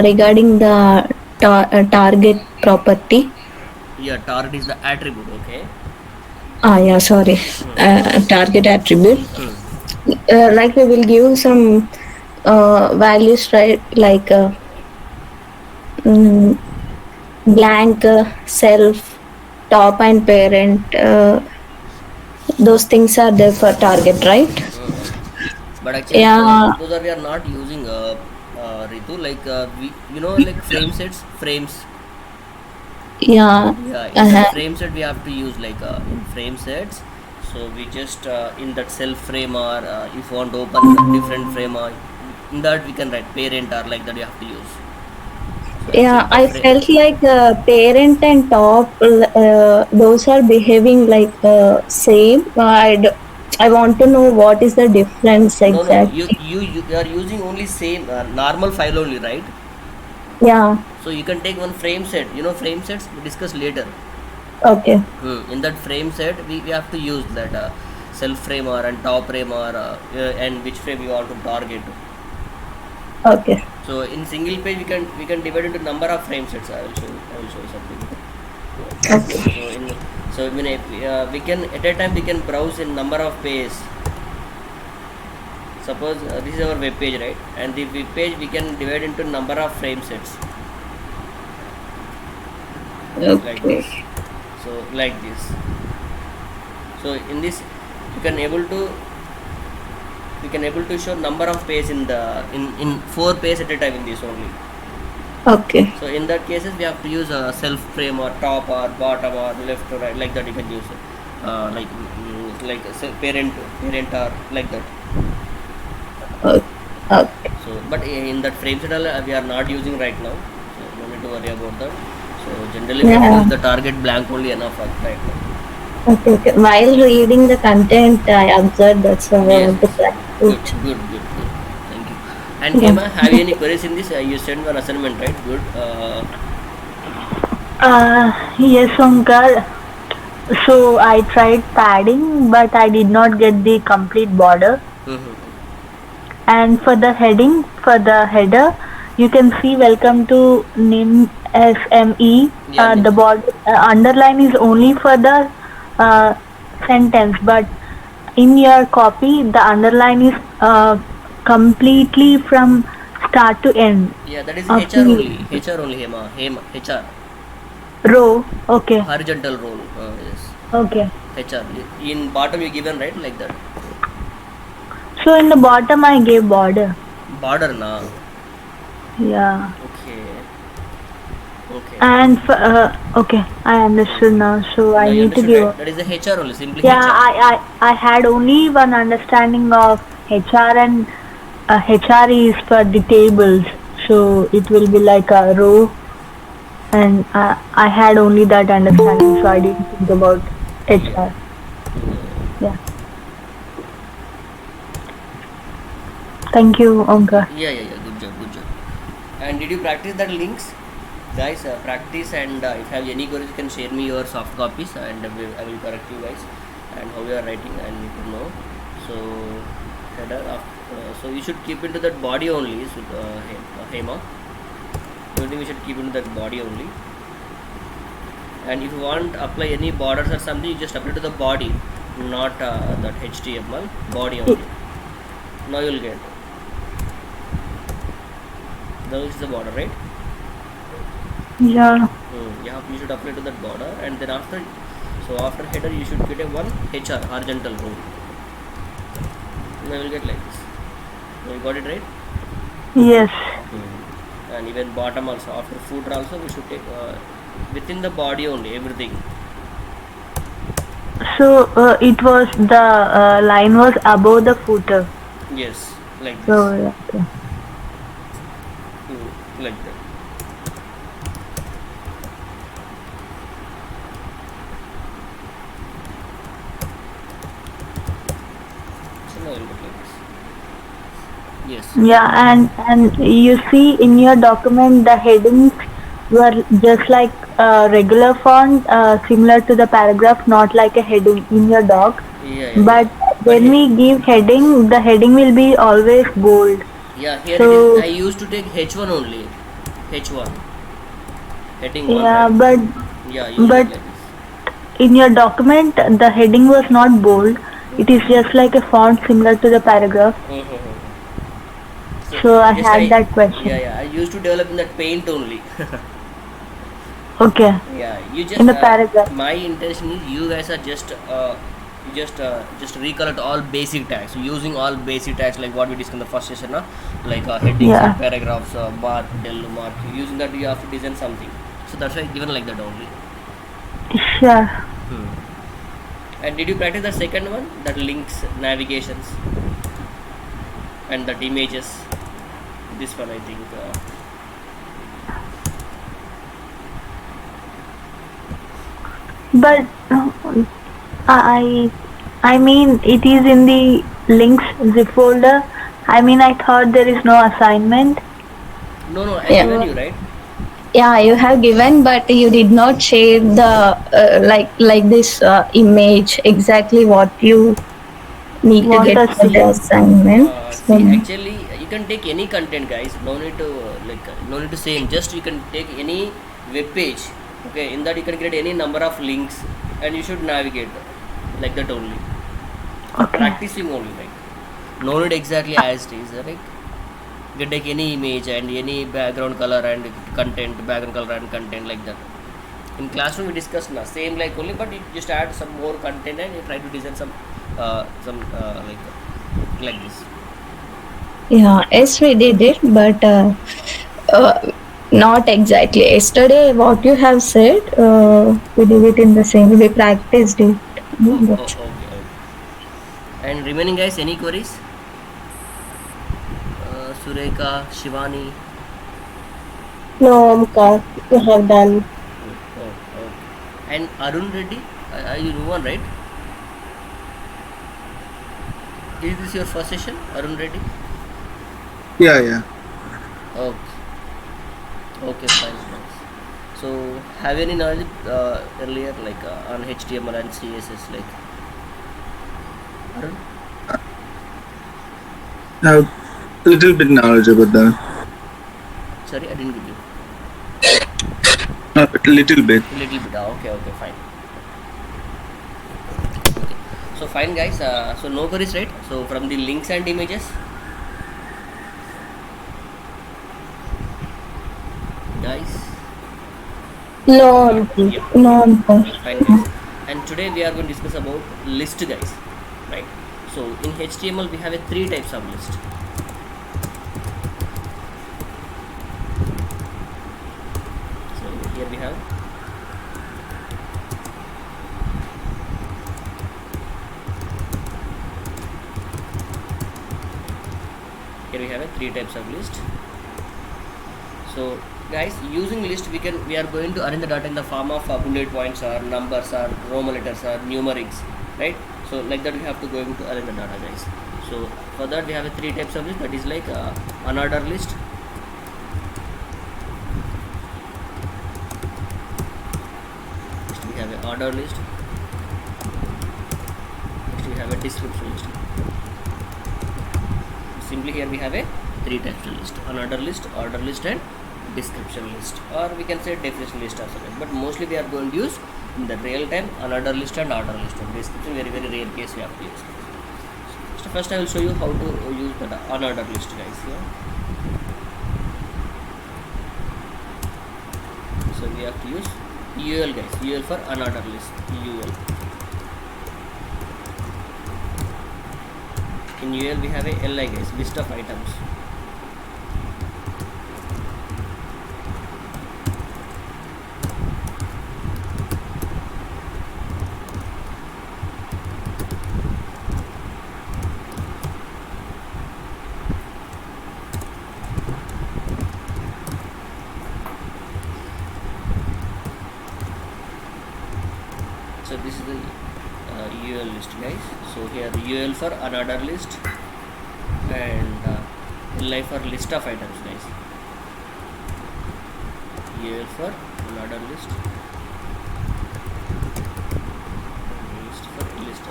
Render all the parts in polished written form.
regarding the target property. Yeah, target is the attribute. Okay. Yeah, sorry. Target attribute. Hmm. Like we will give some values, right? Like mm, blank, self, top, and parent. Those things are there for target, right? But actually, Yeah, those are we are not using Ritu, like we, like frame sets, frames. yeah. Yeah, in that Uh-huh. frame set we have to use like in frame sets. So we just in that self frame, or if you want to open different frame, in that we can write parent, or like that you have to use. So actually Yeah, the I frame. felt like parent and top, those are behaving like same. I want to know what is the difference No, no, no. You exactly. you you are using only same normal file only, right? Yeah, So you can take one frame set. Frame sets we discuss later. okay, In that frame set, we have to use that self frame, or and top frame, or and which frame you want to target. okay, So in single page, we can divide into number of frame sets. I will show you something. okay, So in so when we can at a time we can browse in number of pages. Suppose this is our web page, right? And the web page we can divide into number of frame sets, like okay, this. So like this. So in this, you can able to we can able to show number of pages in the in 4 pages at a time in this only. okay, So in that cases we have to use a self frame, or top, or bottom, or left or right, like that you can use it. Like parent or like that. okay, okay. So but in that frame set we are not using right now, so no need to worry about that. So generally we have to Yeah, use the target blank only enough right now. okay, okay. While reading the content, I observed that, so I Yes, want to yes. practice Good, it. good, good, good. Thank you. And Yeah. Hema, have you any queries in this? You sent one assignment, right? Good. Yes, Omkar. So I tried padding, but I did not get the complete border. And for the heading, for the header, you can see welcome to NIM SME. Yeah, The names. border underline is only for the uh, sentence, but in your copy, the underline is completely from start to end Yeah, that is of HR the only. HR only, Hema, HR. row. Okay, Horizontal role. Yes. okay. HR. In bottom you given, right? Like that. So in the bottom, I gave border. Border na. Yeah. Okay. Okay. And for, okay, I understood now. So Now I you need to understood, give. right? That is the HR only. Simply Yeah, HR. I had only one understanding of HR, and HR is for the tables. So it will be like a row, and I had only that understanding. So I didn't think about Yeah. HR. Yeah. Thank you, Omkar. Yeah, yeah, yeah. Good job, good job. And did you practice that links? Guys, practice, and if you have any queries, you can share me your soft copies, and I will correct you guys and how you are writing, and you can know. So, header so you should keep into that body only, so, Hema. Only we should keep into that body only. And if you want apply any borders or something, you just apply to the body, not that HTML, body Y- only. Now you will get. That is the border, right? Yeah. You should apply to that border, and then after header you should get a one HR horizontal row. Now you will get like this. Now you got it, right? Yes. And even bottom also, after footer also we should take within the body only everything. So it was the line was above the footer. Yes, like So this. yeah, okay. Like that. So now you will get like this. Yes. Yeah, and you see in your document the headings were just like a regular font, similar to the paragraph, not like a heading in your doc. Yeah, yeah, yeah. But But when we give heading, the heading will be always bold. Yeah, here it is. So I used to take H1 only. H1. Heading 1, yeah, right? Yeah, use it but like this. in your document the heading was not bold. It is just like a font similar to the paragraph. Mm-hmm. So So I just had that yeah, question. yeah, I used to develop in that paint only. Okay, Yeah, you in just the paragraph. my intention is you guys are just just recollect all basic tags using all basic tags like what we discussed in the first session, like headings and Yeah, paragraphs, mark, del, mark. Using that you have to design something. So that's why given like that only. sure. And did you practice the second one? That links, navigations, and that images. This one I think. But I I mean it is in the links zip folder. I mean I thought there is no assignment. No, no, I given Yeah. you right. Yeah, you have given, but you did not share the like this image exactly what you need to What get for the assignment? assignment. See, So, actually, you can take any content, guys. No need to no need to same. Just you can take any web page. Okay, in that you can create any number of links, and you should navigate like that only. Okay. Practicing only, like no need exactly as it is. Right? You can take any image and any background color and content, background color and content like that. In classroom we discussed now same like only, but you just add some more content and you try to design some like this. yeah, yes, we did it, but uh, not exactly. Yesterday, what you have said, we did it in the same. We practiced it. That's Okay. And remaining guys, any queries? Sureka, Shivani. no, Amka, you have done. Okay. And Arun Reddy, are you new one, right? Is this your first session, Arun Reddy? Yeah, yeah. Okay. Okay, fine. So, have you any knowledge earlier, like on HTML and CSS, like Arun? I have little bit knowledge about that. Sorry, I didn't get you. Little bit. Little bit. Okay, fine. Okay. So fine, guys. So no queries, right? So from the links and images, guys. No, Amka. Yeah. No, Amka. Fine, guys. And today we are going to discuss about list, guys. Right. So in HTML we have a three types of list. So here we have a three types of list. So guys, using list we are going to arrange the data in the form of bullet points or numbers or Roman letters or numerics, right? So like that we have to going to arrange the data, guys. So for that we have a three types of list, that is like unordered list, next we have a order list, next we have a description list. Simply here we have a three types of list: unordered list, order list and description list, or we can say definition list also. But mostly we are going to use in the real time unordered list and order list. And description very rare case we have to use. So first I will show you how to use the unordered list, guys. Here. So we have to use UL, guys. UL for unordered list. UL. In UL we have a LI, guys, list of items. So this is the UL list, guys. So here UL for unordered list and LI for list of items, guys. UL for unordered list for list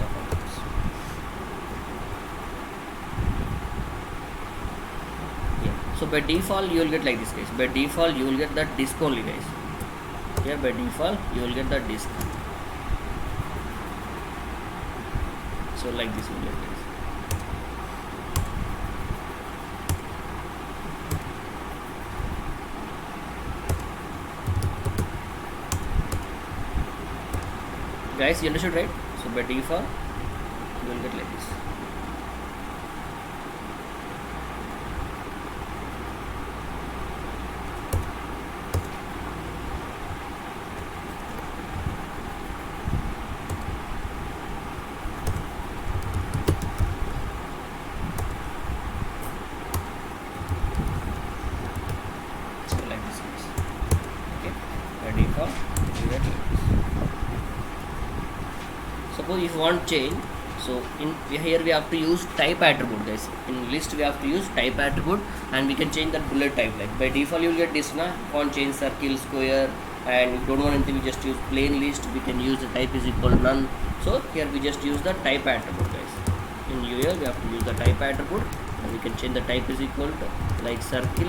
of items. So by default you will get like this guys. By default you will get that disk only guys. Here by default you will get that disk. So like this you will get guys. Guys, you understood right? So by default you will get like this. So like this guys. Okay, by default you get like this. Suppose if you want change, so in here we have to use type attribute guys. In list we have to use type attribute, and we can change that bullet type. Like by default you will get this na. If you want change circle, square, and if you don't want anything, we just use plain list. We can use the type is equal to none. So here we just use the type attribute guys. In UL we have to use the type attribute, and we can change the type is equal to like circle.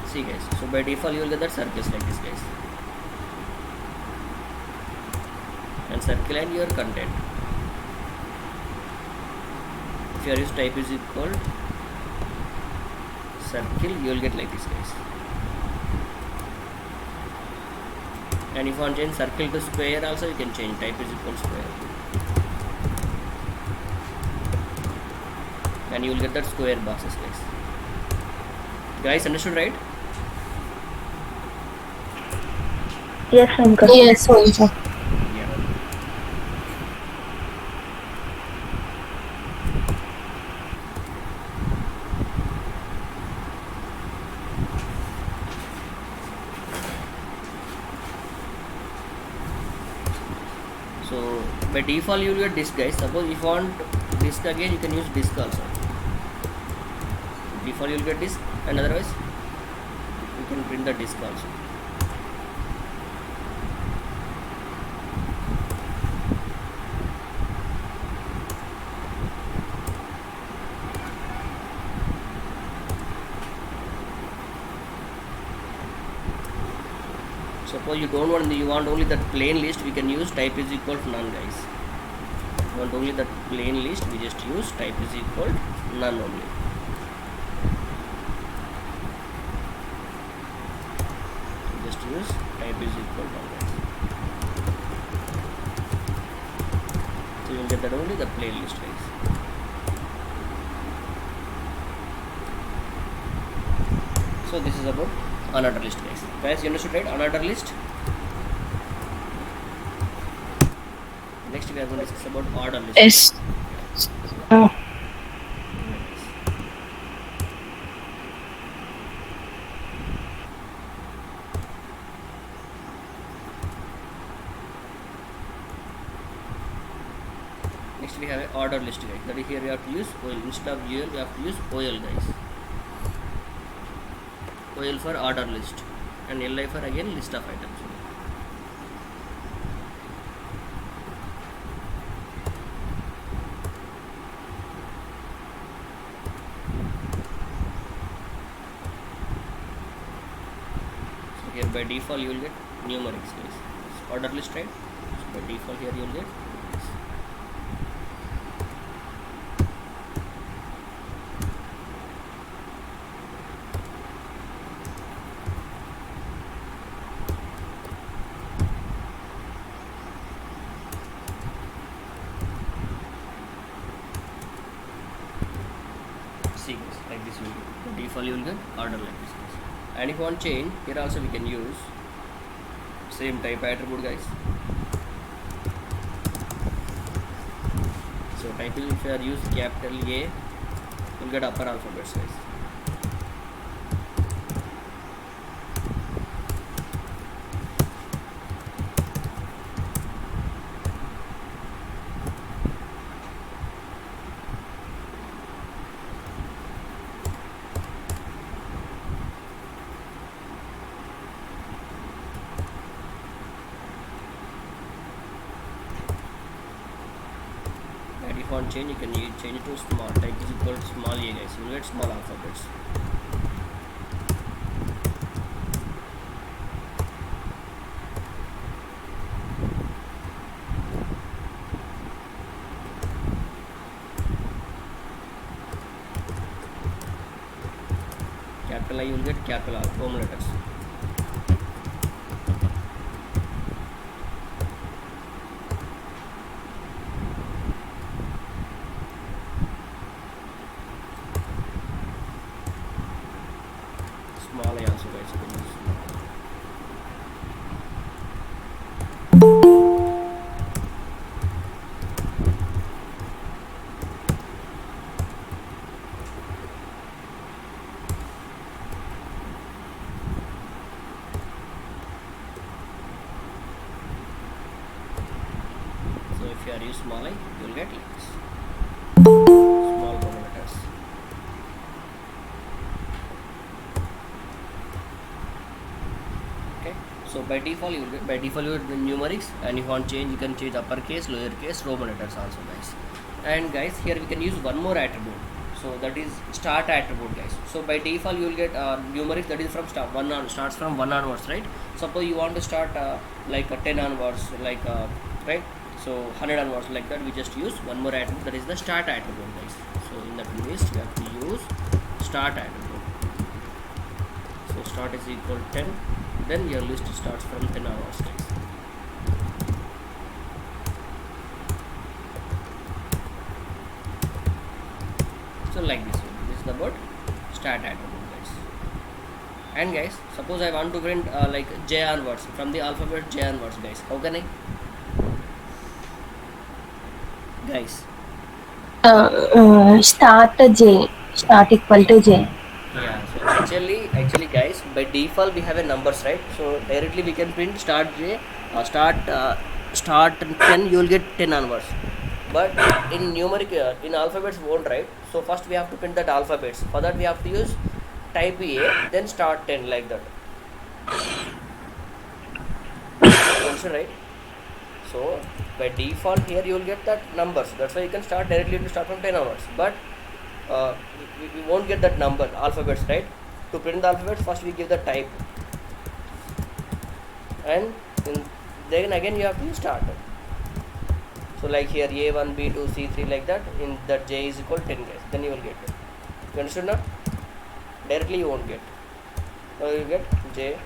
See guys, so by default you will get that circles like this guys, and circle and your content. If you use type is equal circle, you will get like this guys. And if you want to change circle to square also, you can change type is equal square, and you will get that square boxes guys. Guys, understood right? Yes, Shankar. Yes, Omkar. Yeah. So by default you will get disk guys. Suppose if you want disk again, you can use disk also. Default you will get disk, and otherwise you can print the disk also. Suppose you don't want, you want only that plain list, we can use type is equal to none guys. If you want only that plain list, we just use type is equal to none only. Just use type is equal to none guys. So you will get that only the plain list guys. So this is about unordered list guys. Guys, you understood right? Unordered list. Next we are going to discuss about order list. Yes. Next we have a order list guys. That is, here we have to use OL. Instead of UL we have to use OL guys. OL for order list, and LI for again list of items. So here by default you will get numerics guys. It's order list right? So by default here you will get this. Like this you will get. By default you will get order like this guys. And if you want change, here also we can use same type attribute guys. So type is, if you are use capital A, you will get upper alphabets guys. if you want change, you can change it to small. Type is equal to small a, guys. You will get small alphabets. Capital I, you will get capital R, Roman letters. Small I also, guys, you can use. So if you are use small I, you will get like this. Small Roman letters. Okay. So by default you will get numerics, and if you want change, you can change uppercase, lowercase, Roman letters also, guys. And guys, here we can use one more attribute. So that is start attribute, guys. So by default you will get numerics, that is from starts from 1 onwards, right? Suppose you want to start like 10 onwards, like right? So 100 onwards, like that. We just use one more attribute, that is the start attribute, guys. So in that list we have to use start attribute. So start is equal to 10, then your list starts from 10 onwards, guys. So like this way. This is about start attribute, guys. And guys, suppose I want to print like J onwards, from the alphabet J onwards, guys. How can I? Guys. Start J. Start equal to J. Yeah, so actually guys, by default we have a numbers, right? So directly we can print start J, start 10, you will get 10 onwards. But in numeric, in alphabets won't, right? So first we have to print that alphabets. For that we have to use type A, then start 10, like that. Also, right? So by default here you will get that numbers. That's why you can start directly to start from 10 onwards. But we won't get that number, alphabets, right? To print the alphabets, first we give the type, and then again you have to start. So like here A1, B2, C3, like that. In that J is equal to 10, guys. Then you will get it. You understood now? Directly you won't get. Now you will get J,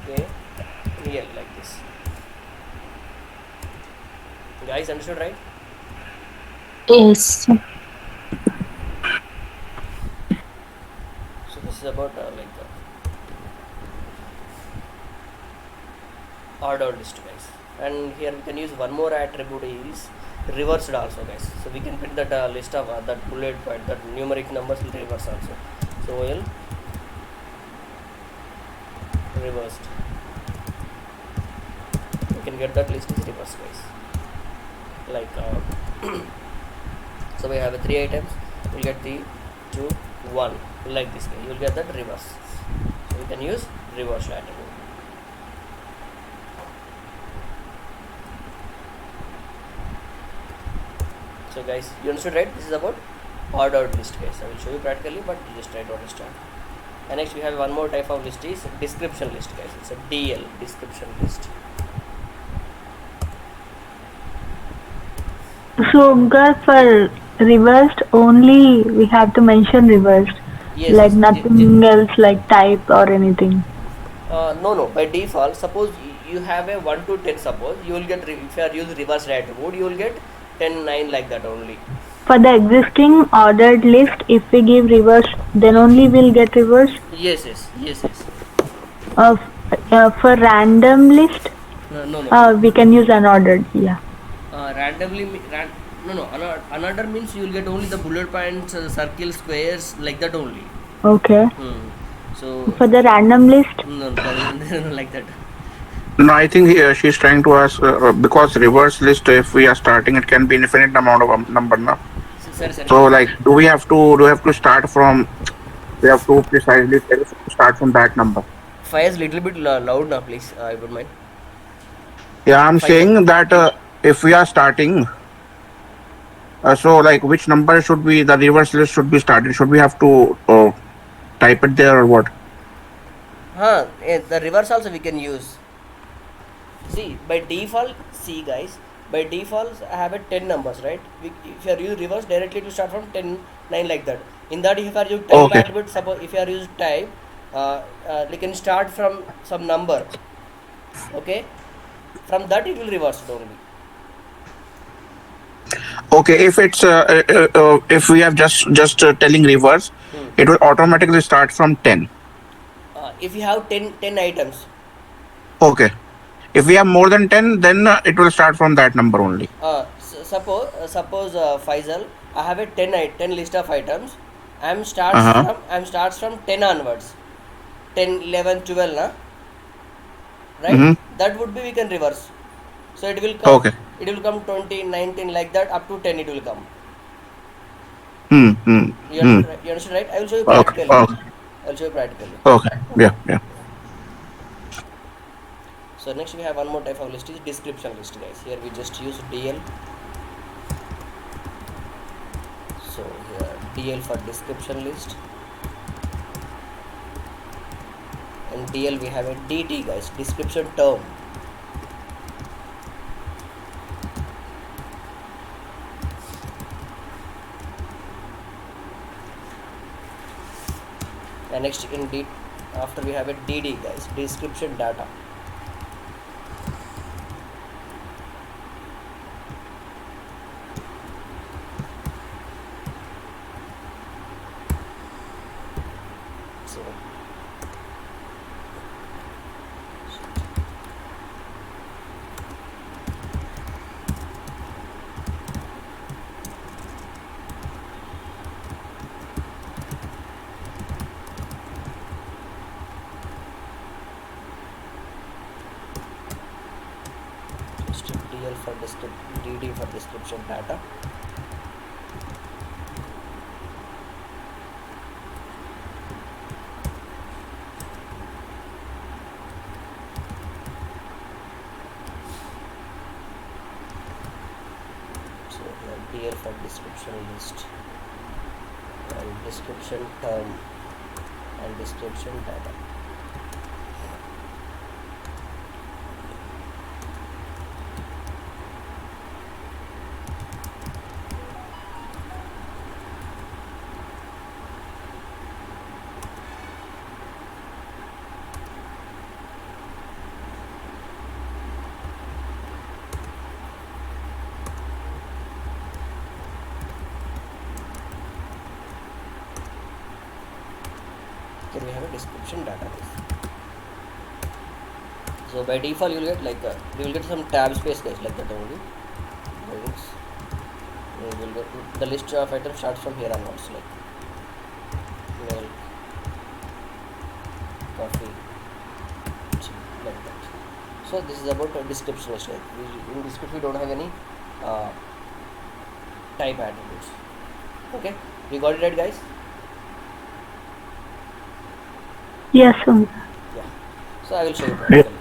K, L, like this. Guys, understood, right? Yes. So this is about like ordered list, guys. And here we can use one more attribute, is reversed also, guys. So we can print that list of that bullet point, that numeric numbers will reverse also. So we'll reversed. You can get that list is reversed, guys. Like so we have 3 items. We'll get 3, 2, 1, like this way. You will get that reverse. So we can use reverse attribute. So guys, you understood, right? This is about ordered list, guys. I will show you practically, but you just try to understand. And next we have one more type of list, is description list, guys. It's a DL, description list. So, Omkar, for reversed only we have to mention reversed, Yes, like yes, nothing else like type or anything. no. By default, suppose you have a 1 to 10. Suppose you will get if you are use reverse attribute, you will get 10, 9, like that only. For the existing ordered list, if we give reverse, then only we'll get reverse. Yes. For random list, No. we can use unordered. Yeah. Randomly, another means you will get only the bullet points, circles, squares, like that only. Okay. So For the random list, no, like that. No, I think she's trying to ask because reverse list, if we are starting, it can be infinite amount of number now. Sir. So like, do we have to start from? We have to precisely start from that number. Fire is little bit loud now, please. I don't mind. Yeah, I'm Fine. saying that if we are starting, So like which number should be the reverse list should be started? Should we have to type it there or what? The reverse also we can use. See, by default, see guys, by default I have a 10 numbers, right? If you are using reverse, directly to start from 10 9 like that. In that, if you are using type Okay. attribute, suppose if you are using type, you can start from some number, okay? From that it will reverse it only. Okay. If it's if we have just telling reverse, it will automatically start from 10. If you have 10 items, Okay. If we have more than 10, then it will start from that number only. suppose Faisal, I have a 10 list of items. Uh-huh. I'm starts from 10 onwards, 10, 11, 12, na? Right? Mm-hmm. That would be we can reverse. So Okay. it will come 20, 19 like that, up to 10 it will come. Hmm. Hmm. Hmm. You understand, right? I will show you Okay. practically. Okay. I will show you practically. Okay. Yeah. Yeah. So next we have one more type of list is description list, guys. Here we just use DL. So here DL for description list, and DL we have a DT, guys, description term. And next in D, after we have a DD, guys, description data. So just DL for DD for description data. So here DL for description list, and description term, and description data. Here we have a description database. So by default you will get like you will get some tab space, guys, like that only. Links. You will get the list of items starts from here onwards, like milk, coffee, like that. So this is about a description list. Like in description we don't have any uh, type attributes. Okay, we got it right, guys? Yes, Omkar. Yeah. So I will show you practically, guys.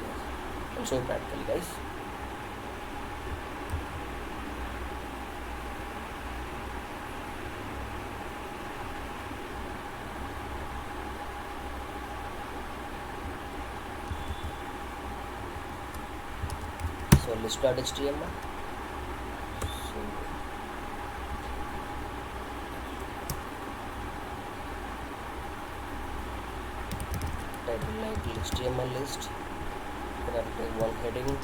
I will show you practically, guys. So list.html. So title like HTML list. Then I will take one heading.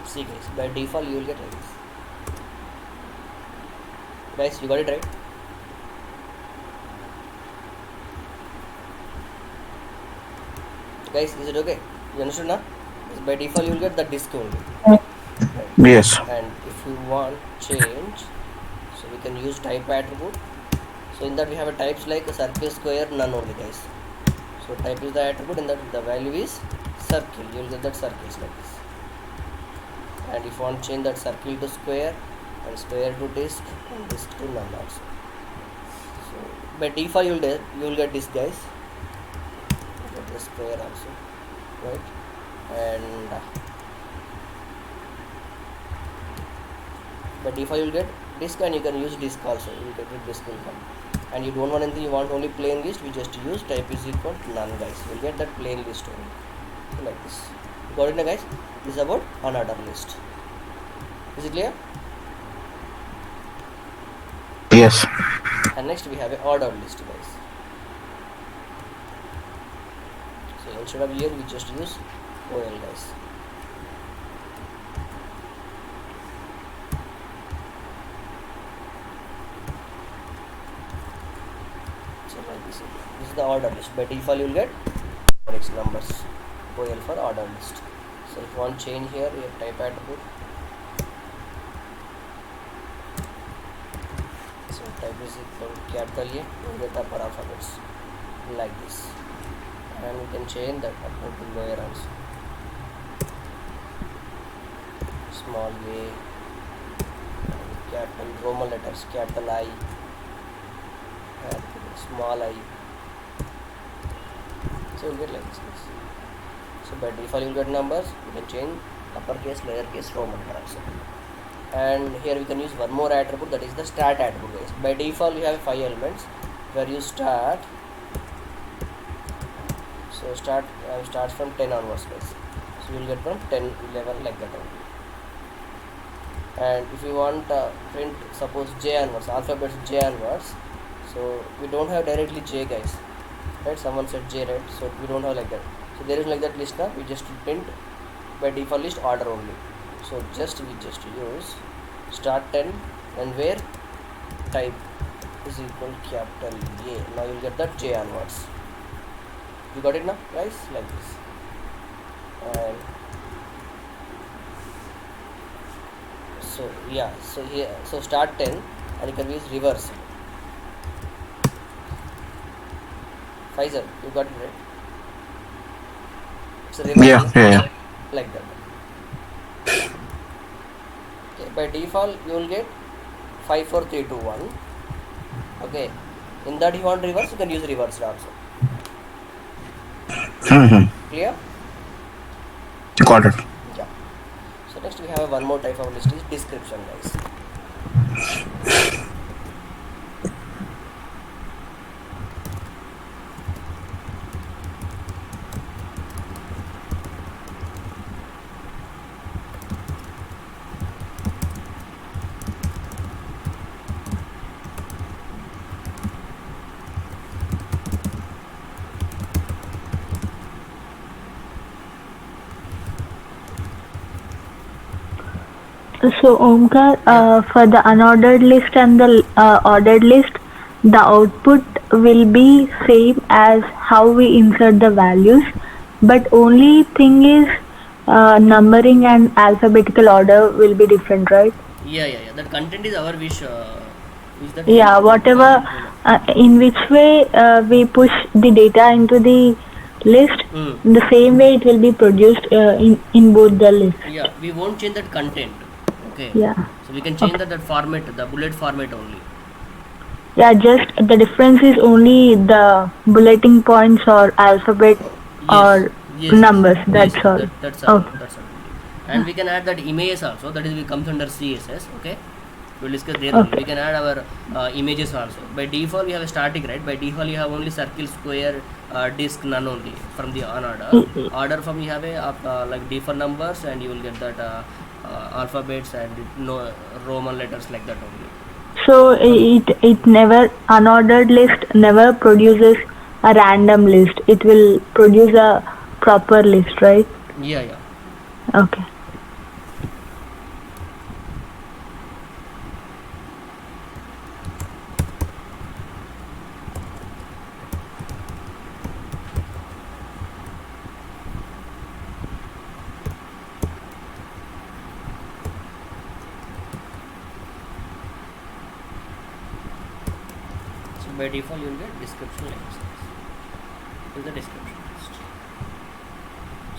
See, guys, by default you will get like this. Guys, you got it right? Guys, is it okay? You understood now? By default, you'll get the disk only. Right. Yes. And if you want change, so we can use type attribute. So in that we have a types like a circle, square, none only, guys. So type is the attribute, and that the value is circle. You will get that circles like this. And if you want to change that circle to square and square to disk and disk to none also. So by default you will get this, guys. Get the square also, right? And by default you'll get disk, and you can use disk also. You will get the disk will come. And you don't want anything, you want only plain list, we just use type is equal to none, guys. You'll get that plain list only like this. Got it now, guys? This is about unordered list. Is it clear? Yes. And next we have a ordered list, guys. So instead of here we just use OL, guys. So like this is the order list. By default you will get X numbers, OL for order list. So if you want change here, you type attribute. So type is equal to capital A, you get upper alphabets like this. And we can change that upper to lower also. Small a, capital Roman letters, capital I, and small I. So you'll get like this. So by default you'll get numbers. You can change uppercase, lowercase, Roman also. And here we can use one more attribute, that is the start attribute, guys. By default you have 5 elements where you start. So starts from 10 onwards, guys. So you will get from 10, 11 like that only. And if you want print suppose J onwards, alphabets J onwards, so we don't have directly J, guys, right? Someone said J, right? So we don't have like that. So there is like that list now. We just print by default list order only. So we just use start 10 and where type is equal to capital A. Now you'll get that J onwards. You got it now, guys? Like this. And so yeah, so here, so start 10 and you can use reverse. Faisal, you got it right? So reverse Yeah. like that. Okay, by default you will get 5 4 3 2 1. Okay, in that you want reverse, you can use reverse also. Clear? Got it. Yeah. So next we have one more type of list, is description, guys. So Omkar, for the unordered list and the ordered list, the output will be same as how we insert the values, but only thing is numbering and alphabetical order will be different, right? Yeah. That content is our wish. Is that Yeah, whatever in which way we push the data into the list, in the same way it will be produced in both the lists. Yeah, we won't change that content. Okay. Yeah. So we can change that format, the bullet format only. Yeah, just the difference is only the bulleting points or alphabet or numbers. That's all. That's all. Okay. That's all. And we can add that images also. That is, we comes under CSS. Okay. We'll discuss there only. We can add our images also. By default, we have a static, right? By default, you have only circle, square, disk, none only from the unorder. Order from you have a like default numbers, and you will get that alphabets and no Roman letters like that only. So it never, unordered list never produces a random list. It will produce a proper list, right? Yeah. Okay. by default you will get description like this in the description list.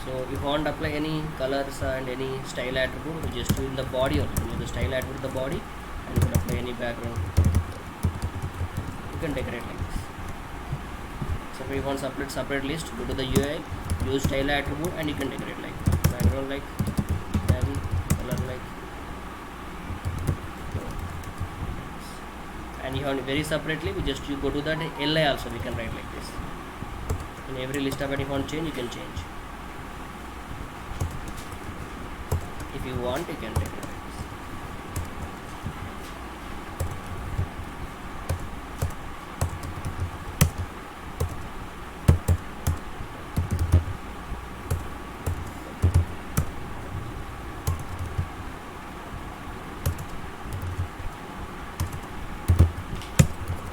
So if you want to apply any colors and any style attribute, you just do in the body also. You know the style attribute the body, and you can apply any background. You can decorate like this. So if you want separate list, go to the UI, use style attribute, and you can decorate like background like and color like. And you want very separately, we just you go to that li also, we can write like this. In every list of any you want change, you can change. If you want, you can take it like this.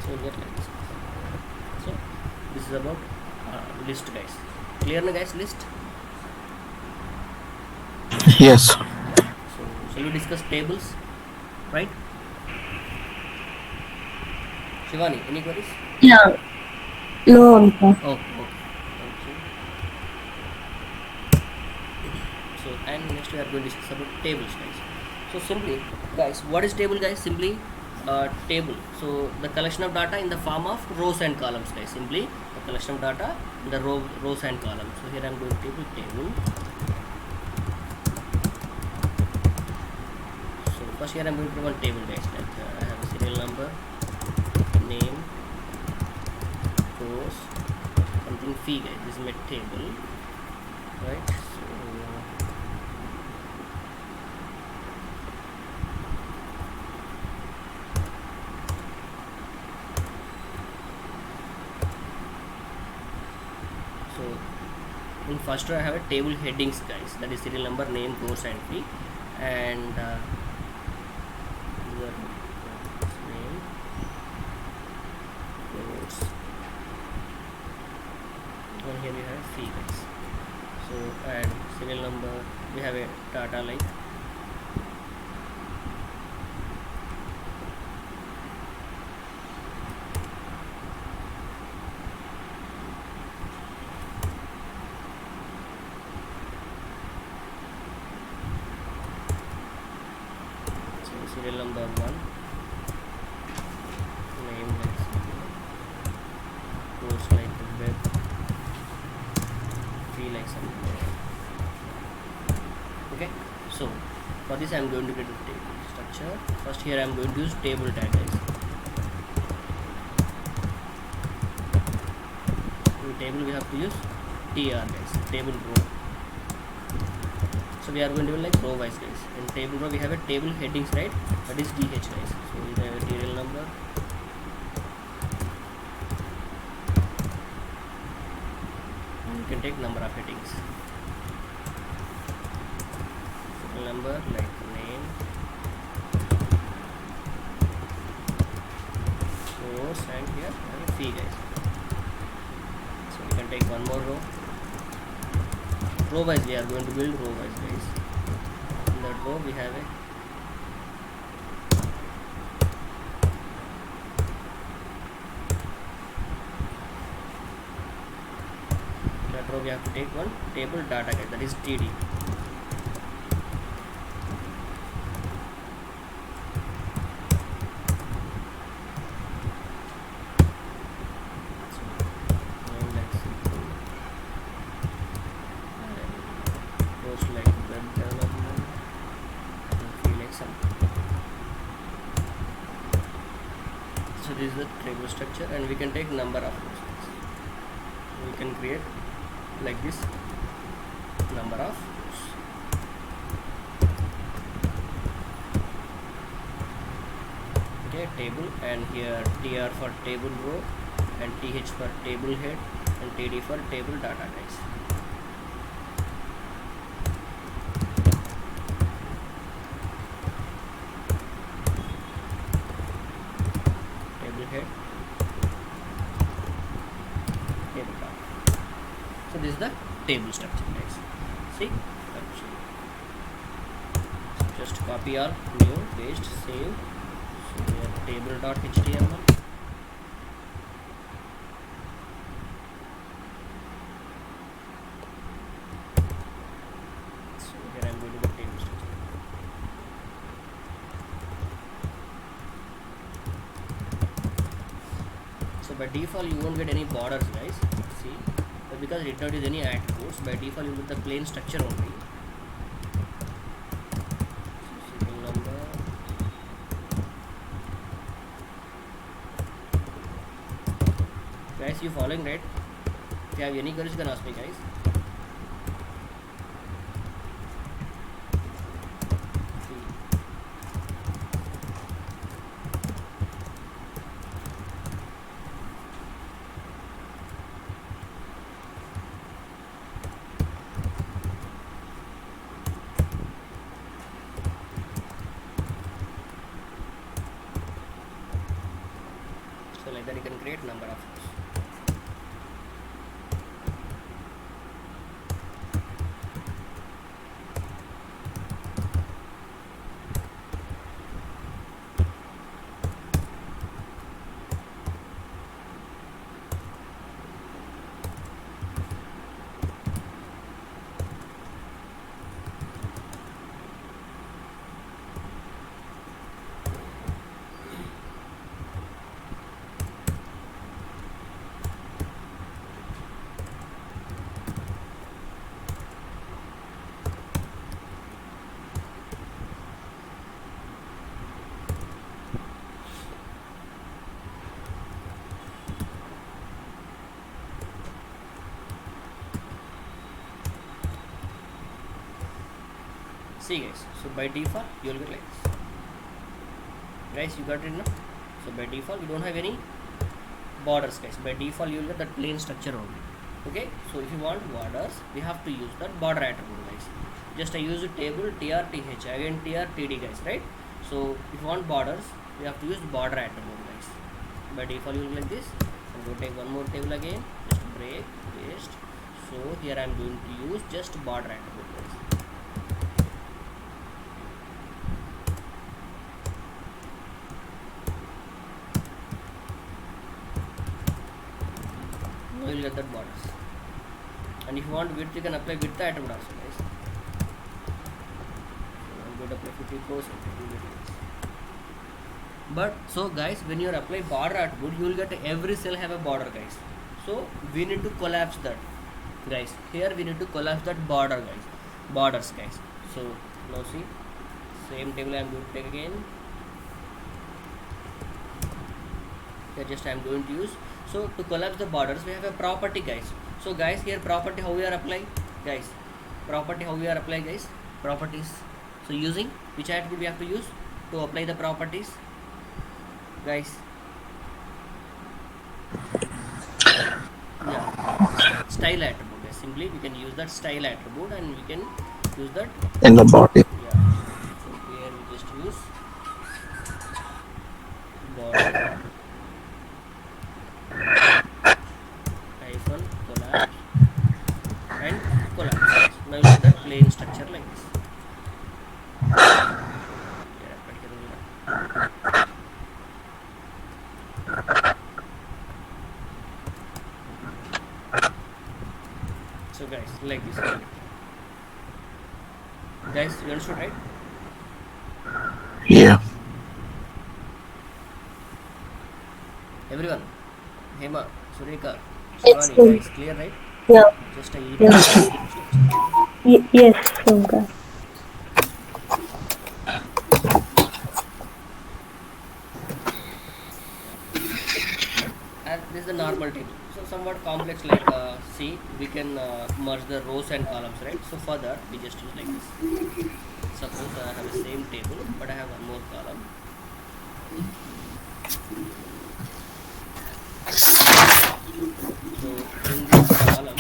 So you get like this. So this is about list, guys. Clear na guys, list? Yes. So shall we discuss tables, right? Shivani, any queries? Yeah. No, Amita. Okay. Thank you. So and next we are going to discuss about tables, guys. So simply, guys, what is table, guys? Simply table. So the collection of data in the form of rows and columns, guys. Simply the collection of data in the rows and columns. So here I am going to table. So first here I am going to put one table, guys. Like I have a serial number, name, course, something fee, guys. This is my table, right? So in first row I have a table headings, guys. That is serial number, name, course, and fee, and the name, course, and here we have fee, guys. So and serial number, we have a data like serial number 1, name like course like web, fee like something. Okay, so for this I am going to get the table structure. First here I am going to use table tag, guys. In table we have to use tr, guys, table row. So we are going to do like row wise, guys. In table row we have a table headings, right? That is dh, guys. So we have a serial number, and you can take number of headings. Serial number like name, course, and here we have a fee, guys. So we can take one more row. Row wise we are going to build row wise, guys. In that row we have a row we have to take one table data, guys, that is td. Post like web development, feel like something. So this is the table structure, and we can take number of rows. We can create like this number of rows. Okay, table, and here tr for table row, and th for table head, and td for table data, guys. Table head, table data. So this is the table structure, guys. See, just copy all, new, paste, save. So we have table.html, So by default you won't get any borders, guys. See, but because it did not use any attributes, by default you get the plain structure only. So serial number. Guys, you following, right? If you have any queries, you can ask me, guys. So like that you can create number of rows. See, guys, so by default you will get like this. Guys, you got it now. So by default you don't have any borders, guys. By default you will get that plain structure only. Okay, so if you want borders, we have to use that border attribute, guys. Just I use a table trth, again trtd, guys, right? So if you want borders, we have to use border attribute, guys. By default you will like this. And go take one more table again, just break, paste. So here I am going to use just border attribute, guys. Now you will get that borders. And if you want width, you can apply width attribute also, guys. So I'm going to apply 50%. But so guys, when you apply border attribute, you will get every cell have a border, guys. So we need to collapse that, guys. Here we need to collapse that border, guys. Borders, guys. So now see, same table I am going to take again. Here just I am going to use. So to collapse the borders, we have a property, guys. So guys, here property how we are applying, guys. Property how we are applying, guys. Properties. So using which attribute we have to use to apply the properties, guys? Yeah, style attribute, guys. Simply we can use that style attribute and we can use that in the body. yeah. So here we just use border hyphen collapse and collapse. Now you get the plain structure like this. Yeah, particularly. So guys, like this. Guys, you understood, right? Yeah. Everyone, Hema, Sureka, Yes, Shivani, sir. guys, clear, right? Yeah. Just a Yes. Yes, Shankar. and this is the normal table. So somewhat complex, like see, we can merge the rows and columns, right? So for that, we just use like this. Suppose I have the same table, but I have one more column. So in this column,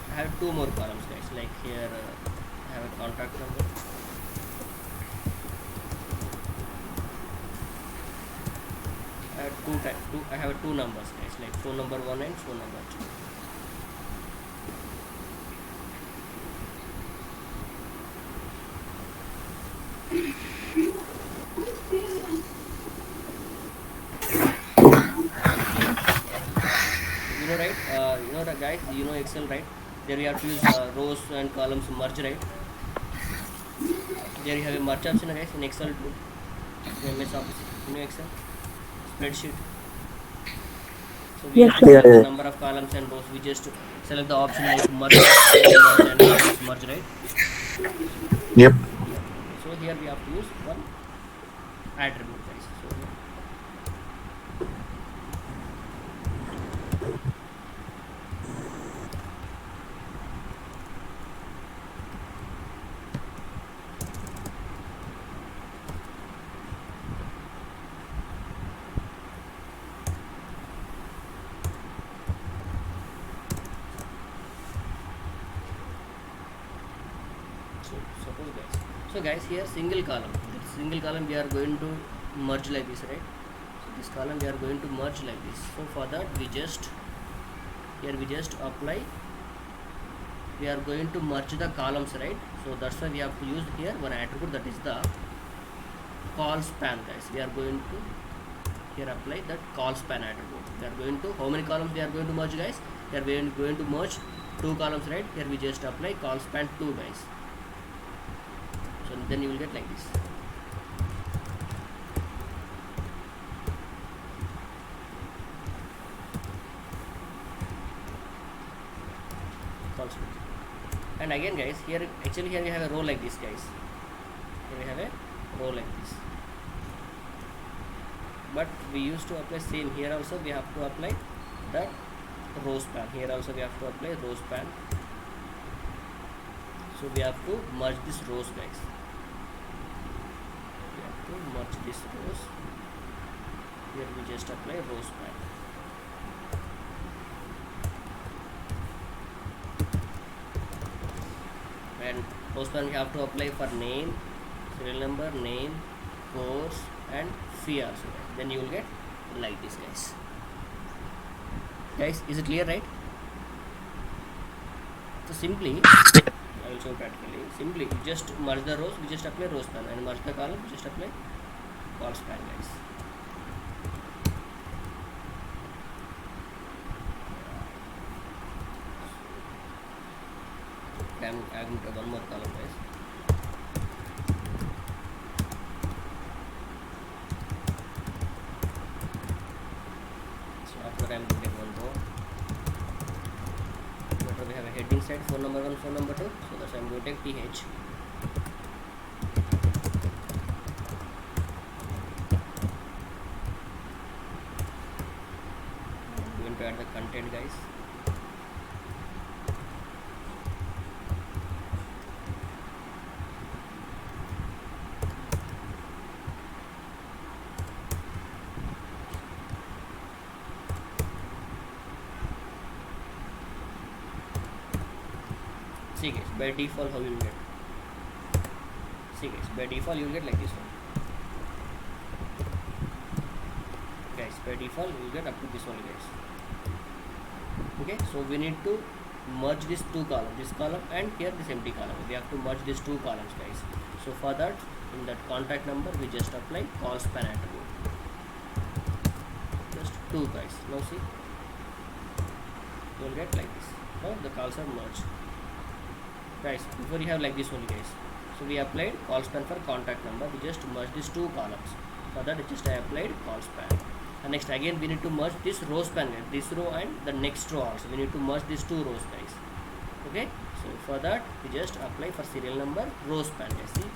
I have two more columns, guys. Like here, I have a contact number. I have I have two numbers, guys. Like phone number 1 and phone number 2. You know, right? You know that, guys. You know Excel, right? There we have to use rows and columns merge, right? There you have a merge option guys in Excel too. In MS Office, in Excel spreadsheet. So we Yes, have to sir. Yeah, select the yeah. number of columns and rows. We just select the option like merge, show merge, and use merge, right? Yep. Yeah. So here we have to use one attribute guys. So so suppose guys, so guys here single column, this single column we are going to merge like this, right? So this column we are going to merge like this. So for that we just here we just apply, we are going to merge the columns, right? So that's why we have to use here one attribute, that is the call span guys. We are going to here apply that call span attribute. We are going to, how many columns we are going to merge guys? Here we are going to merge two columns, right? Here we just apply call span 2 guys. So then you will get like this. Call span. And again guys, here actually here we have a row like this guys. Here we have a row like this. But we used to apply same here also, we have to apply the row span. Here also we have to apply row span. So we have to merge this rows guys. We have to merge this rows. Here we just apply row span. And row span we have to apply for name, serial number, name, course and fee also. Then you will get like this guys. Guys, is it clear, right? So simply I will show practically. Simply you just merge the rows, we just apply row span, and merge the column, we just apply call span guys. I'm adding one more column guys. So after I'm going to get one row. After we have a heading set, phone number 1, phone number 2. So that's why I'm going to take TH. I'm going to add the content guys. See guys, by default how you will get. See guys, by default you will get like this one. Guys, by default you will get up to this one guys. Okay, so we need to merge these two columns, this column and here this empty column. We have to merge these two columns guys. So for that, in that contact number we just apply call span attribute. Just 2 guys. Now see, you will get like this. Now the calls are merged. Guys, before you have like this only guys. So we applied call span for contact number. We just merge these two columns. For that just I applied call span. And next again we need to merge this row span guys. This row and the next row also. We need to merge these two rows guys. Okay. So for that we just apply for serial number row span guys. See.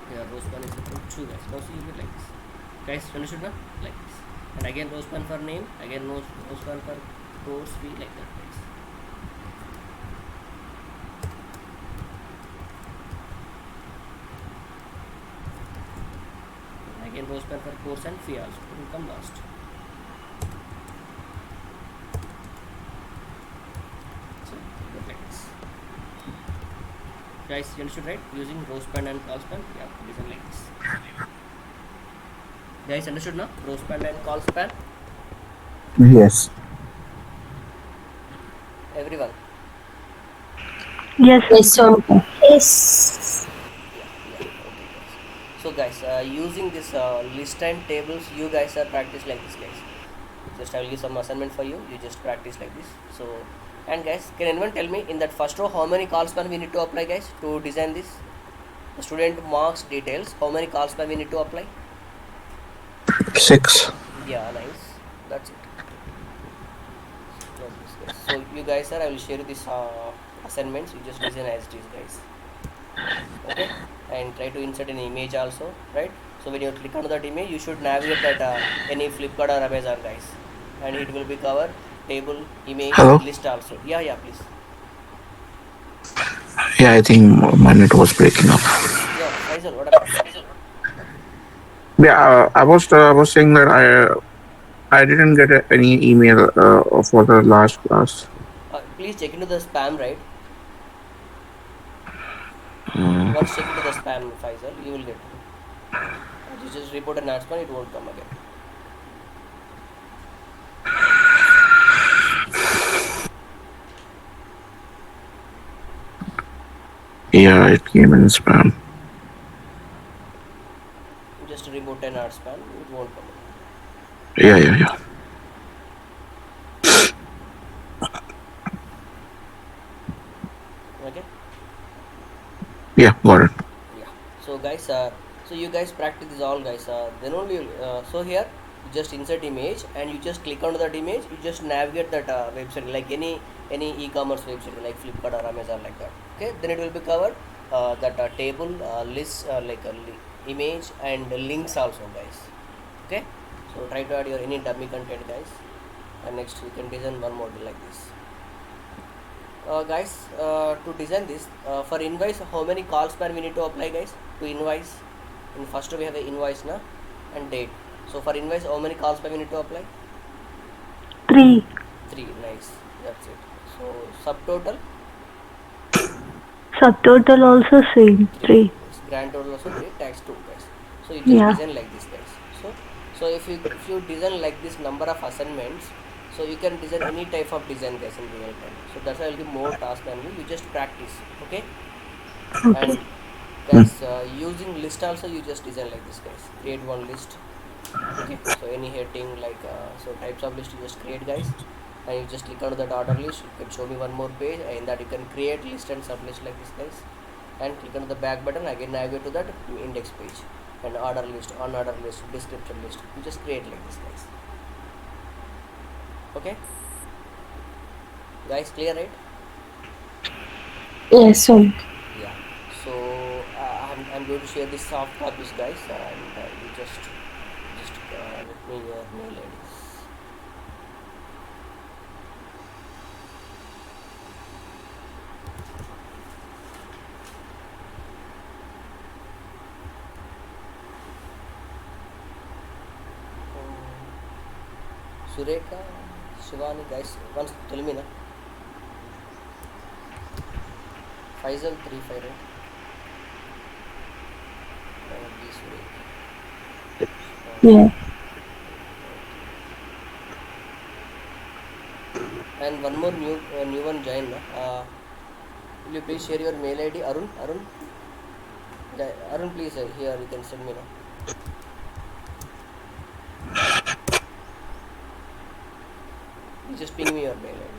Here row span is equal to 2 guys. Now see you get like this. Guys, understood now? Like this. And again row span for name. Again row span for course fee, like that guys. Again row span for course and fee also. It will come last. So look like this. Guys, you understood right? Using row span and call span, we have to design like this. Guys, understood now? Row span and call span. Yes. Everyone. Yes. Yes, Sonika. Yes. Yeah. Okay. So guys, using this list and tables, you guys are practice like this guys. Just I will give some assignment for you. You just practice like this. So And guys, can anyone tell me in that first row how many call span we need to apply, guys, to design this? The student marks details. How many call span we need to apply? 6. Yeah, nice. That's it. Like this, guys. So you guys are, I will share you this assignments. You just design as it is, guys. Okay, and try to insert an image also, right? So when you click on that image, you should navigate that any Flipkart or Amazon, guys, and it will be cover table, image, Hello? list also. Yeah, yeah, please. Yeah, I think my net was breaking up. Yeah, Faisal, what happened? Yeah, I was saying that I didn't get any email for the last class. Please check into the spam, right? Mm, Once check into the spam, Faisal, you will get. You just report an announcement, it won't come again. yeah, it came in spam. Just report an hour spam, it won't come again. Yeah, yeah, yeah. Okay. Yeah, got it. Yeah, so guys, so you guys practice this all, guys, then only so here you just insert image and you just click on that image, you just navigate that website like any e-commerce website like Flipkart or Amazon, like that. Okay, then it will be covered that table, list, like a image and links also, guys. Okay, so try to add your any dummy content, guys, and next you can design one model like this. Guys, to design this for invoice, how many calls per we need to apply, guys, to invoice? In first we have a invoice na and date. So for invoice, how many calls per we need to apply? 3. 3. Nice, that's it. So subtotal Subtotal also same. 3. 3. Grand total also 3. Tax 2, guys. So you just Yeah. design like this, guys. So if you design like this number of assignments, so you can design any type of design, guys, in real time. So that's why I'll give more task than you. You just practice, okay? Okay. And guys, using list also, you just design like this, guys. Create one list. Okay, so any heading like so types of list you just create, guys, and you just click on that order list. You can show me one more page, and that you can create list and sub list like this, guys, and click on the back button again, navigate to that index page and order list, on order list, description list. You just create like this, guys. Okay, guys, clear, right? Yes, so Yeah, so I'm going to share this soft copies, guys, and you just let me your mail ID. Sureka, Shivani, guys, once tell me na. Faisal 35, right? B Sureka. yeah. And one more new one join na. Will you please share your mail ID, Arun? Arun, please, here you can send me na. You just ping me your mail ID.